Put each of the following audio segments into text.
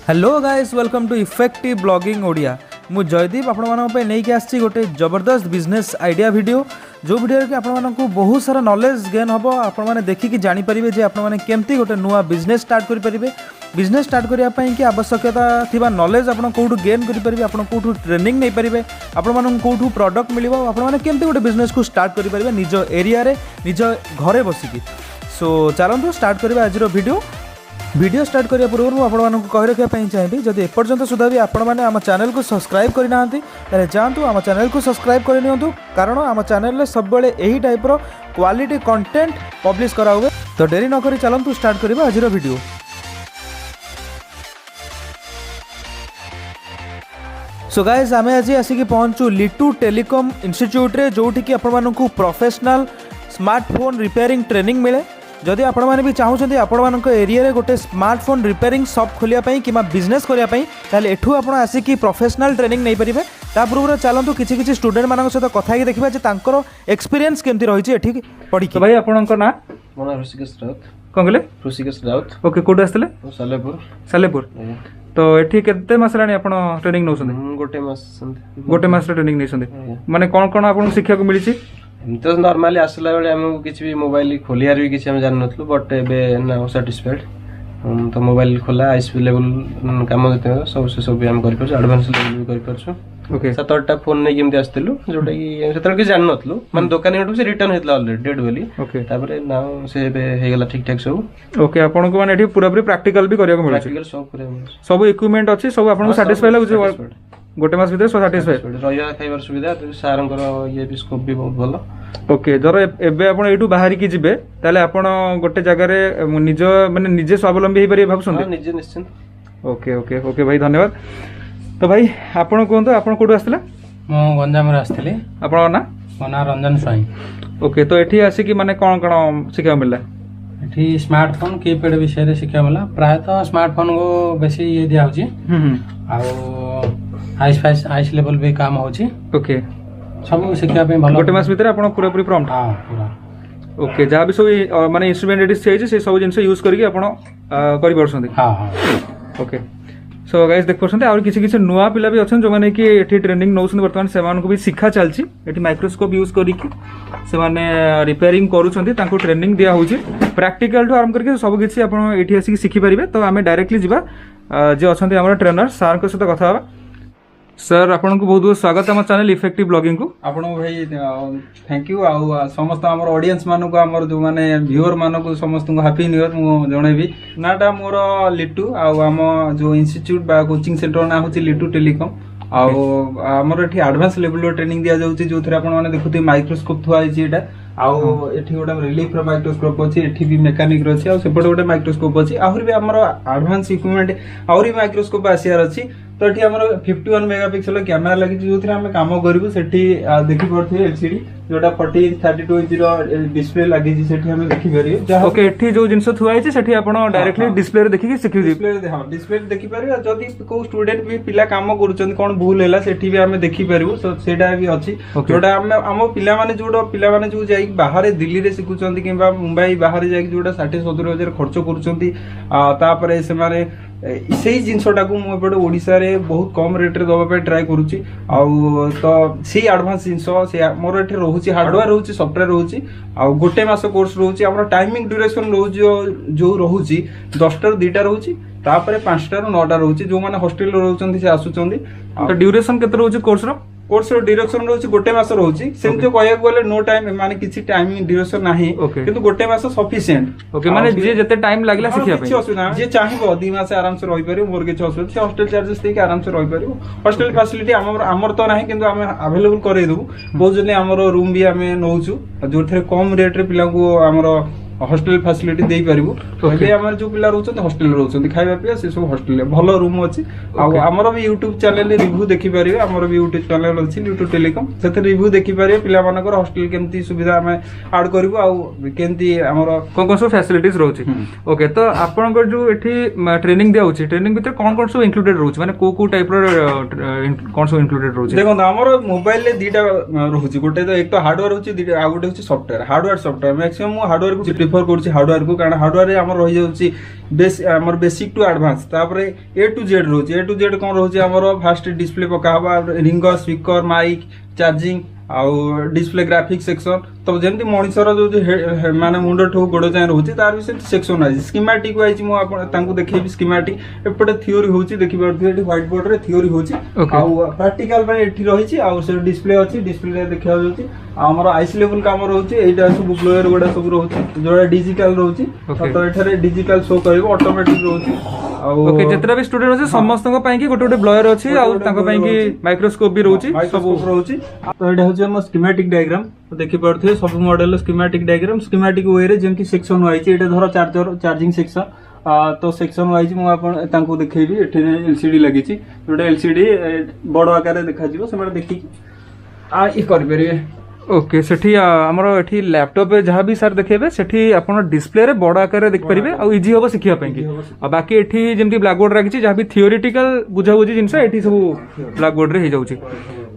Hello guys welcome to effective blogging Odia. मु जयदीप आपण मानक पे नहीं आसी गोटे जबरदस्त बिजनेस आइडिया वीडियो जो वीडियो कि आपण मानक बहुत सारा नॉलेज गेन हम आपण माने देखिकी जानि परिबे जे आपण माने केमती गोटे नुआ बिजनेस स्टार्ट करि परिबे। बिजनेस स्टार्ट करिया पई कि आवश्यकता थिबा नॉलेज आपण कोठू गेन करि परिबे, आपण कोठू ट्रेनिंग नै परिबे, आपण मानक कोठू प्रोडक्ट मिलिबो, आपण माने केमती गोटे बिजनेस को स्टार्ट करि परिबे निज एरिया रे निज घरे बसिकी। सो चलंतु स्टार्ट करिबा आजिरो वीडियो स्टार्ट करिया पूर्व आपको कही रखापी चाहिए जदि एपर्यंत सुधा भी आपण मैंने आम चैनल को सब्सक्राइब करना तेरे जातु आम चैनल को सब्सक्राइब कर नियंतु, कारण आम चैनल में सब यही टाइप रो क्वालिटी कंटेंट पब्लिश करा हुए। तो डेरी न करी चलंतु स्टार्ट करिबा आजिरो वीडियो। सो गाइस आमे आज आसिक पहुंचू लिटू टेलीकॉम इंस्टीट्यूट रे जोठी कि आपण मानकु प्रोफेशनल स्मार्टफोन रिपेयरिंग ट्रेनिंग मिले। जदि आपण माने भी चाहूछन्ती आपण मानक एरिया रे गोटे स्मार्टफोन रिपेयरिंग शॉप खोलिया पई किमा बिजनेस करिया पई ताले एठू आपण आसिकी प्रोफेशनल ट्रेनिंग नै परिबे। ता पूर्व चलंतु किछि किछि स्टूडेंट मानक सहित कथा कि देखिबा जे तांकर एक्सपीरियंस केमती रहिछि एठी पढी। तो भाई आपनक ना मोना ऋषिकेश राउत कोन गेले ऋषिकेश राउत। ओके कोड आस्तले सालेपुर। तो एठी केते मास रानी आपण ट्रेनिंग नौसंदी? गोटे मास ट्रेनिंग नैसंदी माने कोन कोन आपन शिक्षा को मिलिछि? तो नॉर्मली आसला बेले हम किसी भी मोबाइल खोलियार भी किसी हम जान नथलु, बट एबे नाउ सैटिस्फाइड। तो मोबाइल खोला आईएसपी लेवल काम देते सब से सब हम कर परछ, एडवांस लेवल भी कर परछ। ओके 7-8 फोन नै केमती आस्तिलु जोटा कि सेतर के जान नथलु, माने दुकान हेटु से रिटर्न हेतला ऑलरेडी डेड वेली। ओके तापर नाउ से एबे हे गेला ठीक ठाक सब। ओके आपन को माने एठी पूरा पूरी प्रैक्टिकल भी करिया को मिलछ, प्रैक्टिकल सब करिया मिलछ, सब इक्विपमेंट अछि, सब आपन को सैटिस्फाई लागु गोटे मास भीतर सैटिस्फाई रहिया खाइबार सुविधा सारंकर ये भी स्कोप भी बहुत भलो। ओके जर एबे आपण एठू बाहर की जिबे ताले आपण गोटे जगह रे निज माने निजे स्वावलंबी हे परिबे भाबसुन? हां निजे निश्चित। ओके ओके ओके भाई धन्यवाद। तो भाई आपण कोन तो आपण कोडू आस्तले? मो गंजाम रे आस्तले। आपण ना मना रंजन साई। ओके तो एठी आसी कि माने कोन कोन शिक्षा मिलला? एठी स्मार्टफोन कीपैड विषय रे शिक्षा मिलला। प्राय तो स्मार्टफोन को बेसी ये दिया होची आ आइस लेवल भी काम होची। ओके सब शिक्षा पे भलो। गोटे मास भीतर आपण पूरा पूरी प्रॉम्प्ट? हां पूरा। ओके जहाँ भी सब माने इंस्ट्रूमेंट एडी से से सब जिंस यूज करके आपण करि परसंदी? हां हां ओके सो गाइस देख परसंदी और किसी किसी नुआ पिला भी अछन जो माने कि एठी ट्रेनिंग नौसन वर्तमान से मान को भी शिक्षा चलची। एठी माइक्रोस्कोप यूज करिकि से माने रिपेयरिंग करूछंती, तांको ट्रेनिंग दिया होची प्रैक्टिकल टू आरंभ करके सब किछि आपण एठी आसी शिखि परिबे। तो आमे डायरेक्टली जिबा जे अछंती हमर ट्रेनर सर को सहित कथा होबा। सर आपन को बहुत बहुत स्वागत हम चैनल इफेक्टिव ब्लॉगिंग को। आपन भाई थैंक यू आ समस्त हमर ऑडियंस मानु को हमर जो माने व्यूअर मानु को समस्त को हैप्पी न्यू ईयर मु जणेबी। नाटा मोर लिटू आ हम जो इंस्टीट्यूट बा कोचिंग सेंटर ना होची लिटू टेलीकॉम। आ हमर एठी एडवांस लेवल ट्रेनिंग दिया जाउची जो थरे आपन माने देखुती माइक्रोस्कोप थुआ आइची एटा आउ एठी गोटे रिलीफ रो माइक्रोस्कोप अछि, एठी भी मेकानिक रो अछि आ सेपटे गोटे माइक्रोस्कोप अछि, आहुर भी हमर एडवांस इक्विपमेंट आहुर भी माइक्रोस्कोप आसियार अछि। तो एठी हमर 51 मेगापिक्सल कैमरा लागि जो थरे हम काम करिवु सेठी देखि परथे एलसीडी जोटा 40-32 इंच रो डिस्प्ले लागि जी सेठी हम देखि परियो। ओके एठी जो जिंस थुआ आइछि सेठी आपण डायरेक्टली डिस्प्ले रे देखि के सिखि डिस्प्ले हां डिस्प्ले देखि परियो। जदी को स्टूडेंट भी पिला काम करूछन कोन भूल होला सेठी भी हम देखि परियो। सो सेटा भी अछि जोटा हम पिला माने जो जाई बाहर दिल्ली रे सिखुछंती किबा मुंबई बाहर जाई जोटा 60-70 हजार खर्च करूछंती तापरे से माने सही जिनसटा को मु एपटे ओडिसा रे बहुत कम रेट रे दबा पे ट्राई करूची। आ तो सी एडवांस जिनस से मोर एठी रहूची हार्डवेयर रहूची सॉफ्टवेयर रहूची आ गोटे मास कोर्स रहूची। हमर टाइमिंग ड्यूरेशन रहूची जो रहूची 10 टा 2 टा रहूची, तापरे 5 टा 9 टा रहूची। जो माने हॉस्टल रे रहउचंती से आसुचंदी। तो ड्यूरेशन केते रहूची कोर्स रो ड्यूरेशन रहउची गोटे मास रहउची। सेम जो कहया बोले नो टाइम माने किछि टाइमिंग ड्यूरेशन नाही, किंतु गोटे मास सफिशिएंट। ओके माने जे जते टाइम लागला सिखिया पे किछि असुविधा जे चाहिबो 2 मास आराम से रहि परियो। मोर किछि असुविधा से हॉस्टल चार्जेस देके आराम से रहि परियो। हॉस्टल फैसिलिटी हमर तो नाही, किंतु हम अवेलेबल करे देबु। बहुत जने हमर रूम भी हमें नौचु जो थरे कम रेट रे पिला को हमर हॉस्टल फैसिलिटी दे पारिबो। एबे हमर जो पिला रहउछन हॉस्टल रे रहउछन खाइबा पिया से सब हॉस्टल रे भलो रूम अछि। आ हमर भी YouTube चैनल रे रिव्यू देखि पारिबे। हमर भी YouTube चैनल अछि लिटू टेलीकॉम, सेते रिव्यू देखि पारिबे पिला मानकर हॉस्टल केमती सुविधा हमें ऐड करबो आ केमती हमर कोन सब फैसिलिटीज रहउछि। ओके तो आपनकर जो एठी ट्रेनिंग दिया होछि ट्रेनिंग भीतर कोन सब इंक्लूडेड रहउछि माने को टाइप रो कोन सब इंक्लूडेड रहउछि? देखो हमर मोबाइल रे दीटा रहउछि, गोटे तो एक तो हार्डवेयर होछि, दीटा आ गोटे होछि software. Hardware software maximum hardware को प्रिफर करुच्ची हार्डवेयर को कारण हार्डवेयर आम रही जाऊँगी बेसिक टू एडवांस तापर ए टू जेड रोचे ए टू जेड कौन रोचे आमर फास्ट डिस्प्ले पका रिंगर स्पीकर माइक चार्जिंग आउ डिस्प्ले ग्राफिक सेक्शन तो जमी मनीषर जो माने मुंड ठू गोड़ जाए रोचे तार भी सेक्शन आई स्कीमेटिक वाइज मुझे देखी स्कीमेटिक एपटे थ्योरी होची देखि पारथि एठी व्हाइट बोर्ड रे थ्योरी होची आउ प्रैक्टिकल पे एठी रहिची आउ से डिस्प्ले अछि डिस्प्ले रे देखा जाउची हमर आईसी लेवल काम रहउची एटा सब प्लेयर गोडा सब रहउची जोडा डिजिटल रहउची तो एठारे डिजिटल शो करबो ऑटोमेटिक रहउची ओके जेतरा भी स्टूडेंट अछि समस्त को पई कि गोटे गोटे ब्लॉयर अछि आउ ताको पई कि माइक्रोस्कोप भी रहउची सब रहउची तो एटा होची हम स्कीमेटिक डायग्राम देखि पारथि सब मॉडल स्कीमेटिक डायग्राम स्कीमेटिक वे रे जेमति सेक्शन वाइज एटा धर चार्जर चार्जिंग सेक्शन तो सेक्शन वाइज मु आपन तांको देखैबी एठी एलसीडी लागिची जोटा एलसीडी बड़ आकार रे देखा जिवो सेमाने देखि आ ई कर परिबे ओके सेठी हमर एठी लैपटॉप जहाँ भी सर देखेबे सेठी आपण डिस्प्ले रे बड़ आकार रे देख परिबे आ इजी होबो सिखिया पई कि आ बाकी एठी जेमति ब्लैक बोर्ड राखिची जहाँ भी थियोरेटिकल बुझा बुझी जिंस एठी सब ब्लैक बोर्ड रे हे जाउची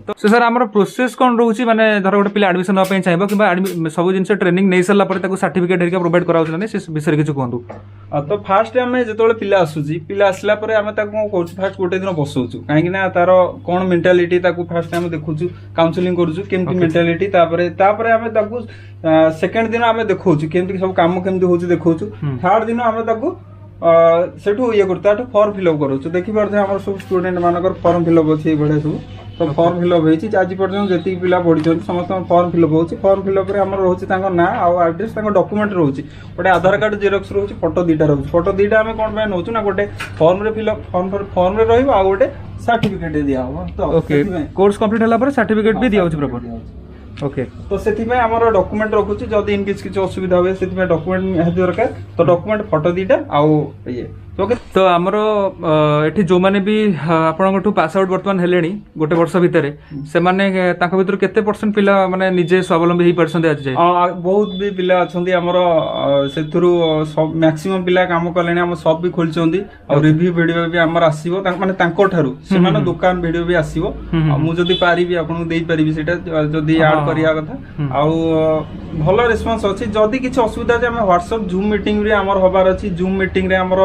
तो सर आमर प्रोसेस कौन रोचे माने धर गोटे पिला एडमिशन नापा चाहिए कि सब जिन ट्रेनिंग नहीं सारा पर सर्टिफिकेट हेरिका प्रोवाइड कराउछन से विषय किछु कहंतु तो फास्ट आम जो पिला आसूची पिला आसला पर आम फास्ट गोटे दिन बसौचु कहीं तार कौन मेंटालिटी फास्ट आम देखुचु काउंसलिंग करूछु केमती मेंटालिटी तापर आम सेकेंड दिन आम देखौछु केमती सब काम केमती होची देखौछु थर्ड दिन आम सेठू ये करता फॉर्म फिलअप करूछु देखि पारथे हमर सब स्टूडेंट मानकर फॉर्म फिलअप अछि बढे सब तो फॉर्म फिलअप होईची आज पर्यंत जति पिला पढी समस्त फॉर्म फिलअप होची फॉर्म फिलअप रे हमर रहउची तांको ना आ एड्रेस तांको डॉक्यूमेंट रहउची गोटे आधार कार्ड जेरॉक्स रहउची फोटो दीटा रहउची फोटो दीटा हमें कोन पे नउछु ना गोटे फॉर्म रे फिलअप फॉर्म रे रहइबो आ गोटे सर्टिफिकेट दिया हो तो ओके कोर्स कंप्लीट होला पर सर्टिफिकेट भी दिया होची प्रॉपर ओके तो सेति में हमर डॉक्यूमेंट रखुची जदी इन केस किछ असुविधा होवे सेति में डॉक्यूमेंट है दरकार तो डॉक्यूमेंट फोटो दीटा आ ये तो आमर एठी जो माने भी आपन पास आउट वर्तमान हेलेनी गोटे वर्ष भितर से माने ताको भितर केते परसेंट पिला माने निजे स्वावलंबी हेई परसेंट आज जाय बहुत भी पिला अछंदी हमर सेथुरु मैक्सिमम पिला काम करलेनी हम सब भी खोलचंदी और रिव्यू वीडियो भी हमर आसीबो माने तांको ठारू से माने दुकान वीडियो भी आसीबो मु जदी पारिबी आपन को देई परिबी सेटा जदी ऐड करिया कथा आ भलो रिस्पांस अछि जदी किछ असुविधा जे हम WhatsApp जूम मीटिंग रे हमर होबार अछि जूम मीटिंग रे हमर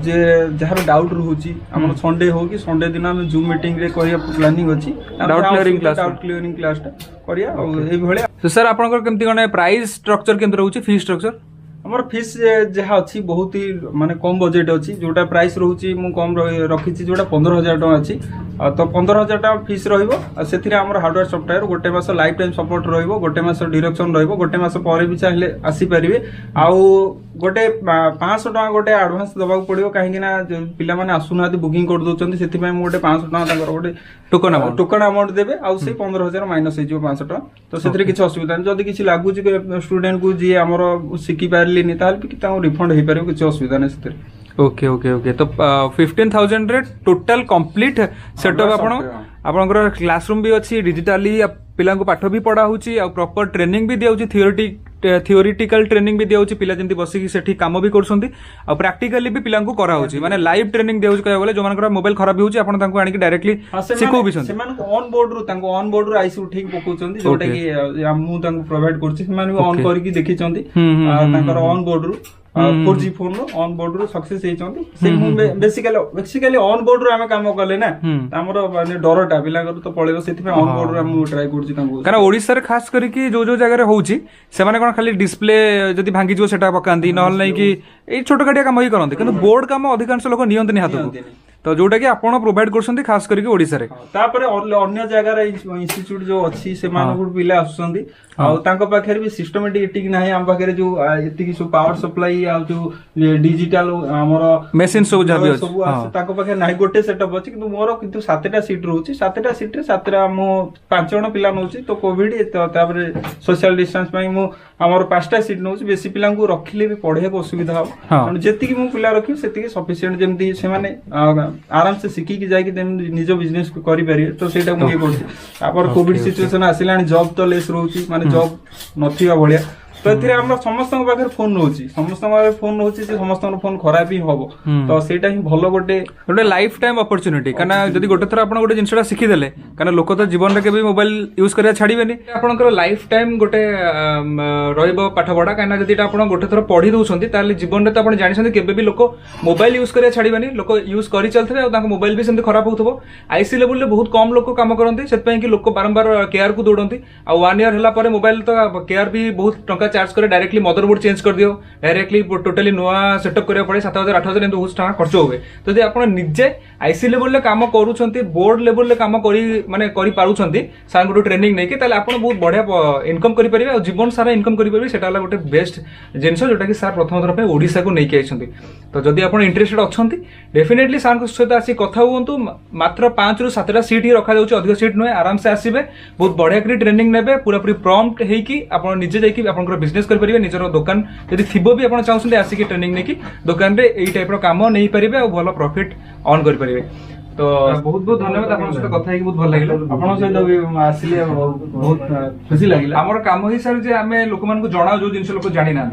जे जहार डाउट रहउची हमर संडे हो कि संडे दिन हम जूम मीटिंग रे करिया प्लानिंग अछि डाउट क्लियरिंग क्लास करिया और एई भले तो सर आपनकर केमती कोने प्राइस स्ट्रक्चर केमती रहउची फी स्ट्रक्चर हमर फीस जहाँ अच्छी बहुत ही माने कम बजेट अच्छी जोटा प्राइस रोची मु कम रखी जोटा 15,000 टका अच्छी तो 15,000 टका फीस रहिबो सेथिरे हमर हार्डवेयर सॉफ्टवेयर गोटे मास लाइफ टाइम सपोर्ट रहिबो गोटे मास डायरेक्शन रहिबो गोटे मास पर भी चाहिले आसी परिबे आउ गोटे 500 टका गोटे एडवांस दबाक पड़िबो काहे कि ना पिला माने आसुना बुकिंग कर दोचंती सेति पय मु गोटे 500 टका ताकर गोटे टोकन अमाउंट देबे आउ से 15,000 माइनस हे जो 500 टका तो सेथिरे किछ असुविधा नै जदी किछ लागु स्टूडेंट को जे हमर सिखि पारलिनी ताल कि ताऊ रिफंड हे पारे किछ असुविधा नै सेथिरे ओके ओके ओके तो 15,000 रे टोटल कंप्लीट सेटअप आपन क्लासरूम भी अच्छी डिजिटली पिला पाठ भी पढ़ा होची आ प्रॉपर ट्रेनिंग भी दिया थियोरिटिकल ट्रेनिंग भी दिया पिला जंती बसिकी सेठी काम भी करछंती आ प्रैक्टिकली भी पिला को करा होची माने लाइव ट्रेनिंग दिया होची कहया बोले जो मानकर मोबाइल खराब होची आपन तांको आनी डायरेक्टली सिखो भी छन सेमान ऑन बोर्ड रो आईसी उठेक पकोचंती जोटा कि मु तांको प्रोवाइड करछि सेमान भी ऑन करके देखि चंती तांकर ऑन बोर्ड रो 4G फोन रो ऑन बोर्ड रो सक्सेस हे चंती से बेसिकली ऑन बोर्ड रो हम काम करले ना हमर माने डरटा पिला तो पळेबो सेति पे ऑन बोर्ड रो हम ट्राई करछि तांको कारण ओडिसा रे खास करके जो जगह रे होउची से माने कोन खाली डिस्प्ले जदी भांगी जो सेटा पकांदी नहल नै कि ए छोटो काटिया काम ही करंती किंतु बोर्ड काम अधिकांश लोक नियंत्रण हाथ तो जोटा कि आपण प्रोवाइड करछंती खास करके ओडिसा रे तापर अन्य जगह रे इंस्टीट्यूट जो अछि से मानकु पिला आसुसंदी आ तांको पाखरे भी सिस्टमैटिक एटिक नाही हम पाखरे जो एतिकी सो पावर सप्लाई आ जो डिजिटल हमर मशीन सब जाबी अछि सब तांको पाखरे नाही गोटे सेटअप अछि किंतु मोर किंतु 7टा सीट रहउछि 7टा सीट रे 7टा मो 5 जण पिला नउछि तो कोविड तापर सोशल डिस्टेंस पई मो हमर 5टा सीट नउछि बेसी पिला को रखिले भी पढे को असुविधा हो कारण जेतिकी मो पिला रखि सेतिकी सफिशिएंट जेमति से माने आराम से सिखी की जाई कि निज बिजनेस करि पारि तो सेटा मु ये करछि तापर कोविड सिचुएशन आसिलानी जॉब तो लेस रहउछि माने जॉब नथिया भलिया तो एथिरे हमरा समस्त पाखे फोन रहउची समस्त पाखे फोन रहउची जे समस्त फोन खराब ही हबो तो सेटा ही भलो गोटे लाइफ टाइम अपॉर्चुनिटी काना जदी गोटे थर आपण गोटे जिनसटा शिखि देले काना लोक तो जीवन रे केबे मोबाइल यूज करिया छाड़ीबेनी आपनकर लाइफ टाइम गोटे रहइबो पाठ पढ़ा काना जदी आपण गोटे थर पढ़ी दउछंती ताले जीवन रे तो आपण जानि छंती केबे भी लोक मोबाइल यूज करिया छाड़ीबेनी लोक यूज करि चलथबे आ तांको मोबाइल भी सेमते खराब होथबो आईसी लेवल रे बहुत कम लोक काम करंती सेत पय कि लोक बारंबार केयर को दौड़ती आ 1 ईयर हला परे मोबाइल तो केयर भी बहुत टंका चार्ज करे डायरेक्टली मदरबोर्ड चेंज कर दियो डायरेक्टली टोटली नुआ सेटअप करिया पड़े 7000 8000 एंड बहुत टंका खर्च होवे तो यदि आपण निजे आईसी लेवल रे काम करूछंती बोर्ड लेवल रे काम करी माने करि पारुछंती सार गुड ट्रेनिंग नै कि ताले आपण बहुत बढ़िया इनकम करि परिबे आ जीवन सारा इनकम करि परिबे सेटा गोटे बेस्ट जिनस जोटा कि सार प्रथम थर पे ओडिसा को नै कि आइछंती तो जदि आपण इंटरेस्टेड अछंती डेफिनेटली सार को सहित आसी कथा हुंतु मात्र 5 रु 7टा सीट ही रखा जाउछ अधिक सीट नय आराम से आसीबे बहुत बढ़िया करी ट्रेनिंग नेबे पूरा पूरी प्रॉम्प्ट हेई कि आपण निजे जाई कि आपनकर बिजनेस कर परिबे निजर दुकान यदि थिबो भी आपण चाहउछंती आसी कि ट्रेनिंग नै कि दुकान रे एई टाइप रो काम नै परिबे आ भलो प्रॉफिट ऑन कर परिबे तो बहुत बहुत धन्यवाद आपन सहित कथा हेकी बहुत भल लागिला आपण सहित भी आसिले बहुत खुशी लागिला हमर काम हिसाब जे आमे लोक मान को जणाउ जो जिंस लोक जानि ना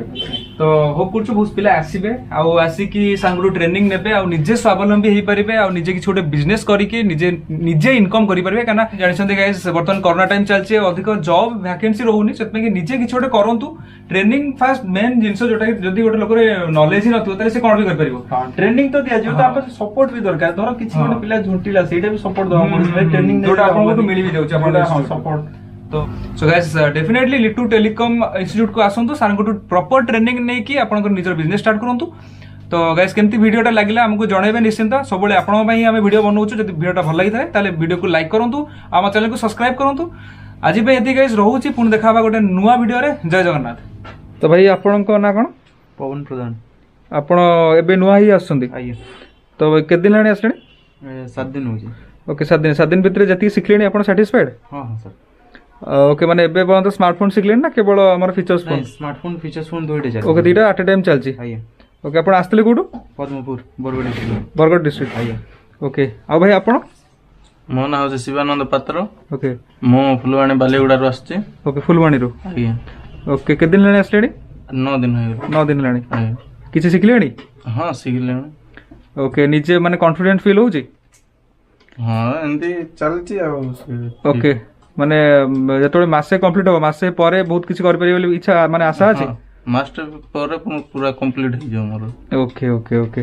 तो होप करछु बहुत पिला आसीबे आ आसी कि सांगरो ट्रेनिंग नेबे आ निजे स्वावलंबी हेई परिबे आ निजे कि छोटे बिजनेस करी कि निजे निजे इनकम करी परिबे काना जानि छथि गाइस वर्तमान कोरोना टाइम चलछि अधिक जॉब वैकेंसी रहउनी सेतमे कि निजे कि छोटे करंतु ट्रेनिंग फास्ट मेन जिंस जोटा कि जदी गोटे लोक रे नॉलेज ही नथियो ताले से कोन भी कर परिबो ट्रेनिंग तो दिया जो तो आपन सपोर्ट भी दरकार धर किछि गोटे पिला झुंटीला सेटा भी सपोर्ट दवा पड़े ट्रेनिंग जोटा आपन को मिली भी जाउछ आपन सपोर्ट तो so guys definitely लिटू telecom institute को आसंतु सार को प्रॉपर ट्रेनिंग नै कि आपन निजर बिजनेस स्टार्ट करंतु तो गाइस केमती वीडियोटा लागिला हमको जणाइबे निश्चिंत सबले आपन पई हमें वीडियो बनौछु जदि वीडियोटा भल लागि थाए ताले वीडियो को लाइक करंतु आम चैनल को सब्सक्राइब करंतु आज पे एति गाइस रहउची पुन देखाबा गोटे नुवा वीडियो रे जय जगन्नाथ तो भाई आपन को ना कोन पवन प्रधान आपन एबे नुवा ही आछंती आइए तो के दिन लाणी आसले 7 दिन होजी ओके 7 दिन भितर जति सिखलेनी आपन सैटिस्फाइड हां हां सर ओके माने एबे बंद स्मार्टफोन सिखलेनी ना केवल हमर features phone smartphone features phone दुइटे जाय ओके दीटा एट अ टाइम चलची आइए ओके आपण आस्तले कोडू पद्मपुर बरगड़ डिस्ट्रिक्ट आइए ओके आ भाई आपण मो ना हो शिवानंद पात्र ओके मो फुलवाणी बालीगुड़ा रु आछे ओके फुलवाणी रु आइए ओके के दिन लाणी आसलेनी 9 दिन हो 9 दिन लाणी आइए किछि सिखलेनी हां सिखलेनी ओके निजे माने कॉन्फिडेंट फील होउची हां एंदी चलची आ ओके माने जतोळे मासे कंप्लीट हो मासे परे बहुत किछि कर परिबे बोली इच्छा माने आशा अछि मास्टर पर पूरा कंप्लीट हो जो मोर ओके ओके ओके